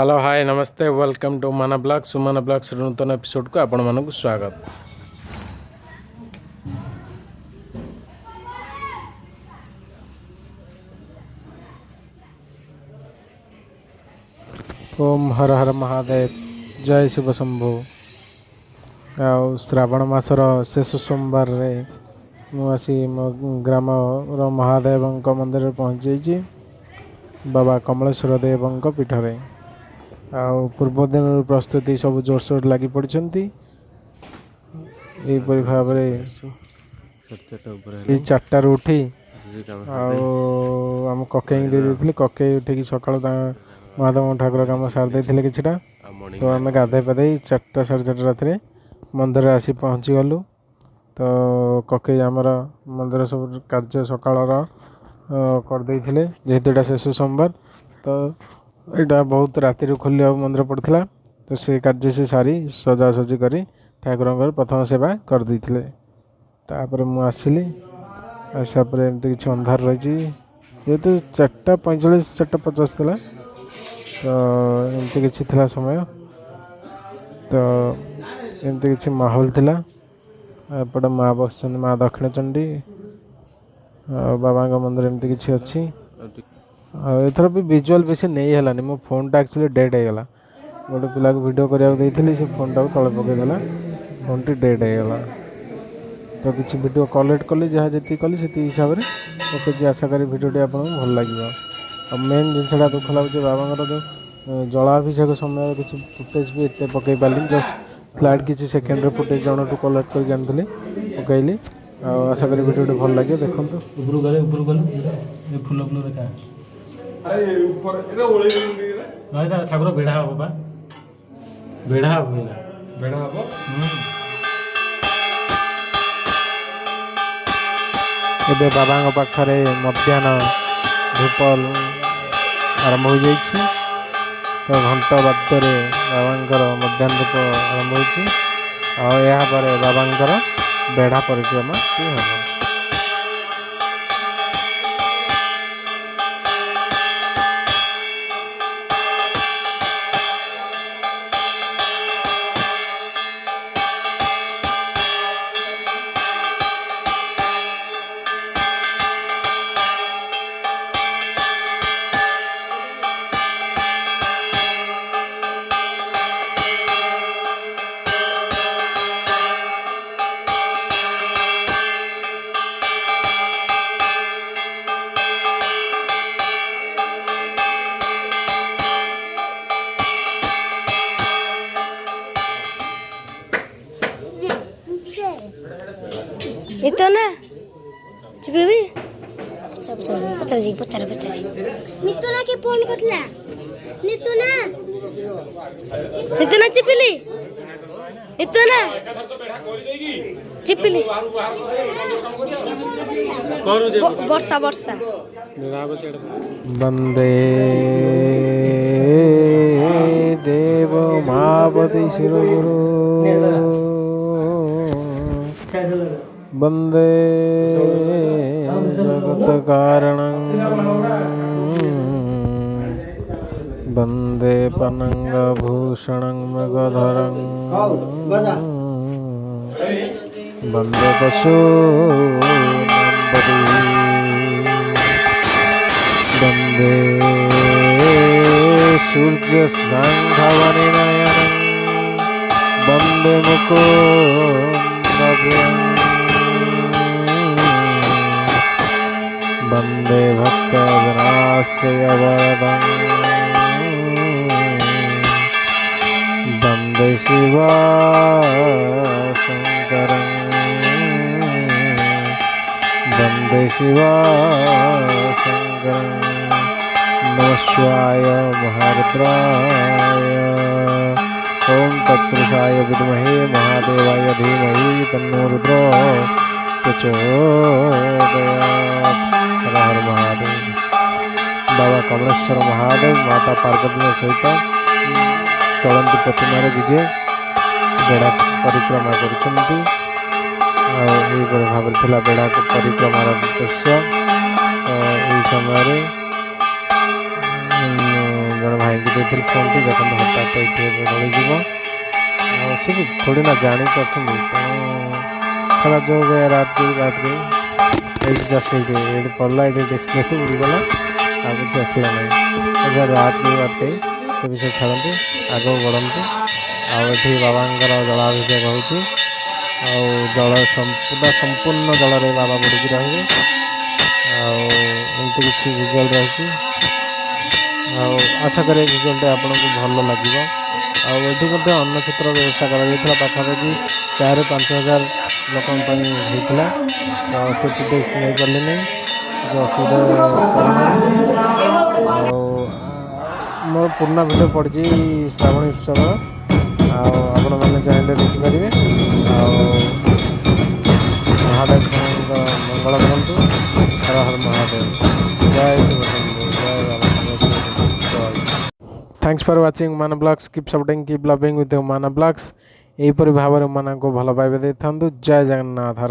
Hello hi नमस्ते welcome to माना blog Sumana blogs नूतन episode को आपण मानक स्वागत। ओम हर हर महादेव जय शिव शंभु। श्रावण मासर शेष सोमवार रे मुझे मो ग्राम महादेव मंदिर पहुँची जाइए बाबा कमलेश्वर देव पीठरे। पूर्व दिन प्रस्तुति सब जोरसोर लगी पड़ी भाव चार उठी आम ककई दे ककई उठिक सका महादेव ठाकुर कम सारी किटा तो आम गाधे पाधे 4टा साढ़े 4टा राति मंदिर आसी पहुँची गलु। तो ककई आमर मंदिर सब कार्य सकाल करदे जेहेतु यहाँ शेष सोमवार तो यहाँ बहुत राति खोल मंदिर पड़ता तो से कार्य से सारी सजासजी कर ठाकुर प्रथम सेवा करदे। तापर मु आसली आसा पर एमती कि अंधार रही जेहेतु 4:45 4:50 था तो एमती कि समय तो एमती कि माहौल थिला। एपटे माँ बस माँ दक्षिण चंडी बाबा मंदिर एमती कि अच्छी। एथर भी विजुअल बेसी नहीं है मो फोन टा एक्चुअली डेड होगा गोटे पिला को वीडियो करने से फोन टाक तले पकईदेला फोन टी डेड होगा। तो किसी वीडियो कलेक्ट कली जहाँ जी कली से हिसाब से ओके आशा करी वीडियोटी आपको भल लगे। मेन जिनसा दुख लगे बाबा जो जलाभिषेक समय किसी फुटेज भी एत पकई पारे जस्ट स्लाइड किसी सेकेंड फुटेज जन टू कलेक्ट करके आनी पकईली आशा करी वीडियोटी भल लगे। देखो फुल फुल देखा ठाकुर बेढ़ा हम बा बेढ़ा हम बेढ़ा हम एबे बाबा पाखरे मध्याह्न धूप आरंभ हो जाइए। तो घंटा बाद्य बाबा मध्याह्न धूप आरंभ हो बाबा बेढ़ा परिक्रमा हम। itu na cipibi pecah nitu na ke phone kotla nitu na cipili itu na cipili ବର୍ଷା वंदे देव मावती शिरोगुरु वंदे जगत कारणं वंदे पनंग भूषणं मृगधरं वंदे पशु वंदे सूर्य सांघवनिनयनं वंदे मुकुन्दं वंदे भक्तजनाश्रयवरदं वंदे शिवशङ्करं वंदे शिवशङ्करं नमः शिवाय महारुद्राय ओम तत्पुरुषाय विद्महे महादेवाय धीमहि तन्नो रुद्रो प्रचोदयात्। हर हर महादेव। बाबा कमलेश्वर महादेव माता पार्वती सहित चलती प्रतिमा विजय बेढ़ा परिक्रमा कर भाव बेढ़ा परिक्रमार दृश्य समय जन भाई ରଖିଦେଇଥିଲି ଫୋନ୍ଟି ଦେଖନ୍ତୁ ହଠାତ୍ ଏଇଠି ଏବେ ଗଳିଯିବ ଆଉ ସେ ବି ଥୋଡ଼ି ନା ଜାଣିପାରୁଛନ୍ତି ତେଣୁ ଯୋଉ ଗया रात गई ଏଇଠି ଜଷ୍ଟ ଏଇଠି ପଡ଼ିଲା ଏଇଠି ଡିସପ୍ଲେ ଉଡ଼ିଗଲା ଆଉ କିଛି ଆସିଲା ନାହିଁ ରାତ ଗई ବାଟେ ସେ ବିଷୟ ଛାଡ଼ନ୍ତୁ ଆଗକୁ ବଢ଼ନ୍ତୁ ଆଉ ଏଠି ବାବାଙ୍କର ଜଳାଭିଷେକ ହେଉଛି ଆଉ ଜଳ ସମ୍ପୂର୍ଣ୍ଣ ଜଳରେ ବାବା ବୁଡ଼ିକି ରହିବେ ଆଉ ଏମିତି କିଛି ଭିଜୁଆଲ୍ ରହିଛି ଆଉ ଆଶା କରେ ଭିଜୁଆଲ୍ଟା ଆପଣଙ୍କୁ ଭଲ ଲାଗିବ ଆଉ ଏଠି ମଧ୍ୟ ଅନ୍ନଛତ୍ର ବ୍ୟବସ୍ଥା କରାଯାଇଥିଲା ପାଖାପାଖି 4-5 ହଜାର ଲୋକଙ୍କ ପାଇଁ ହେଇଥିଲା ତ ସେ ଫୁଟେଜ୍ ନେଇପାରିଲିନି କିଛି ଅସୁବିଧା କାରଣରୁ ଆଉ ମୋର ପୁରୁଣା ଭିଡ଼ିଓ ପଡ଼ିଛି ଶ୍ରାବଣୀ ଉତ୍ସବର ଆଉ ଆପଣମାନେ ଚାହିଁଲେ ଦେଖିପାରିବେ ଆଉ ମହାଦେବଙ୍କ ମଙ୍ଗଳ କରନ୍ତୁ ହର ହର ମହାଦେବ ଜୟ ଶିବଶମ୍ଭୁ ଜୟ ବାବା थैंक्स फॉर वाचिंग माना blogs keep supporting keep loving with माना ब्लॉग्स यहीपरि भाव में माना को भल पाइबे देई थांतु जय जगन्नाथ हर